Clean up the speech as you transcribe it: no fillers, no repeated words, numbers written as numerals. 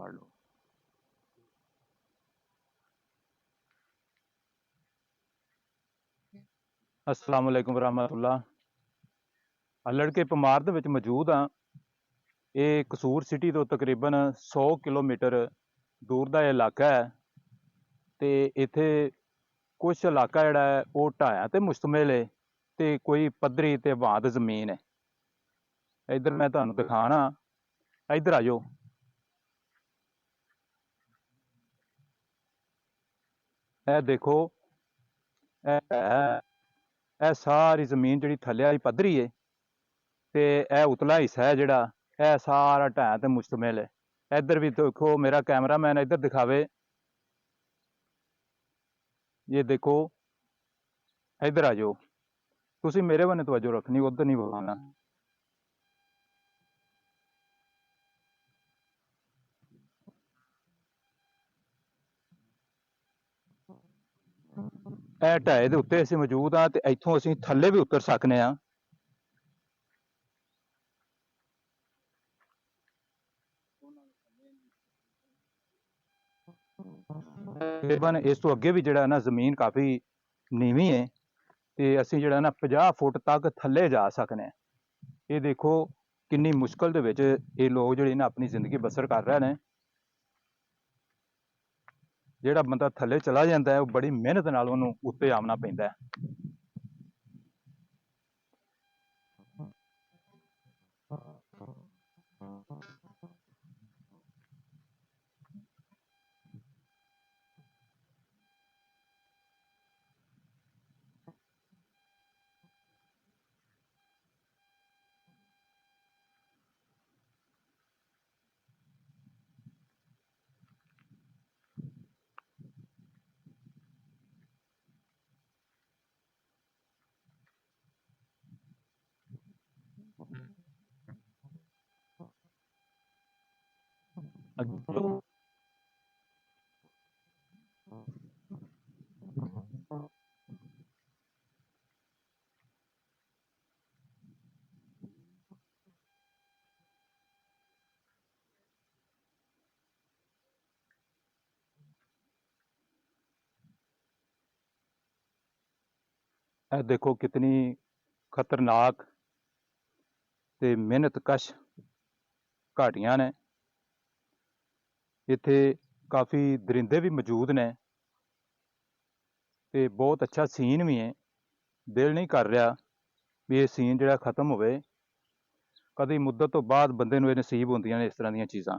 पढ़ लो। अस्सलाम वालेकुम रहमतुल्लाह। लड़के पमार ਦੇ ਵਿੱਚ ਮੌਜੂਦ ਹਾਂ। ਇਹ ਕਸੂਰ ਸਿਟੀ ਤੋਂ ਤਕਰੀਬਨ 100 ਕਿਲੋਮੀਟਰ ਦੂਰ ਦਾ ਇਲਾਕਾ ਹੈ ਤੇ ਇੱਥੇ ਕੁਝ ਇਲਾਕਾ ਜਿਹੜਾ ਹੈ ਉਹ ਢਾਇਆਂ ਤੇ ਮੁਸ਼ਤਮਿਲ ਹੈ ਤੇ ਕੋਈ ਪੱਧਰੀ ਤੇ ਵਾਦ ਜ਼ਮੀਨ ਹੈ। ਇੱਧਰ ਮੈਂ ਤੁਹਾਨੂੰ ਦਿਖਾਣਾ, ਇੱਧਰ ਆ ਜਾਓ। ਇਹ ਦੇਖੋ, ਇਹ ਸਾਰੀ ਜ਼ਮੀਨ ਜਿਹੜੀ ਥੱਲੇ ਵਾਲੀ ਪੱਧਰੀ ਹੈ ਤੇ ਇਹ ਉਤਲਾ ਹਿੱਸਾ ਹੈ ਜਿਹੜਾ ਇਹ ਸਾਰਾ ਢਾਇਆਂ ਤੇ ਮੁਸ਼ਤਮਿਲ ਹੈ। ਇੱਧਰ ਵੀ ਦੇਖੋ, ਮੇਰਾ कैमरामैन ਇੱਧਰ ਦਿਖਾਵੇ। ये देखो, इधर आ जाओ। तुसी मेरे बने तवज्जो रखनी, उधर नहीं बोलना। ਇਹ ਢਾਏ ਦੇ ਉੱਤੇ ਅਸੀਂ ਮੌਜੂਦ ਹਾਂ ਤੇ ਇੱਥੋਂ ਅਸੀਂ ਥੱਲੇ ਵੀ ਉਤਰ ਸਕਨੇ ਹਾਂ। ਤਕਰੀਬਨ ਇਸ ਤੋਂ ਅੱਗੇ ਵੀ ਜਿਹੜਾ ਨਾ ਜ਼ਮੀਨ ਕਾਫੀ ਨੀਵੀਂ ਹੈ ਤੇ ਅਸੀਂ ਜਿਹੜਾ ਨਾ 50 ਫੁੱਟ ਤੱਕ ਥੱਲੇ ਜਾ ਸਕਨੇ ਹਾਂ। ਇਹ ਦੇਖੋ ਕਿੰਨੀ ਮੁਸ਼ਕਲ ਦੇ ਵਿੱਚ ਇਹ ਲੋਕ ਜਿਹੜੇ ਨਾ ਆਪਣੀ ਜ਼ਿੰਦਗੀ ਬਸਰ ਕਰ ਰਹੇ ਨੇ। ਜਿਹੜਾ ਬੰਦਾ ਥੱਲੇ ਚਲਾ ਜਾਂਦਾ ਹੈ ਉਹ ਬੜੀ ਮਿਹਨਤ ਨਾਲ ਉਹਨੂੰ ਉੱਤੇ ਆਉਣਾ ਪੈਂਦਾ ਹੈ। ਇਹ ਦੇਖੋ ਕਿਤਨੀ ਖਤਰਨਾਕ ਤੇ ਮਿਹਨਤਕਸ਼ ਘਾਟੀਆਂ ਨੇ। ਇੱਥੇ ਕਾਫੀ ਦਰਿੰਦੇ ਵੀ ਮੌਜੂਦ ਨੇ ਤੇ ਬਹੁਤ ਅੱਛਾ ਸੀਨ ਵੀ ਹੈ। ਦਿਲ ਨਹੀਂ ਕਰ ਰਿਹਾ ਵੀ ਇਹ ਸੀਨ ਜਿਹੜਾ ਖਤਮ ਹੋਵੇ। ਕਦੀ ਮੁੱਦਤ ਤੋਂ ਬਾਅਦ ਬੰਦੇ ਨੂੰ ਇਹ ਨਸੀਬ ਹੁੰਦੀਆਂ ਨੇ ਇਸ ਤਰ੍ਹਾਂ ਦੀਆਂ ਚੀਜ਼ਾਂ।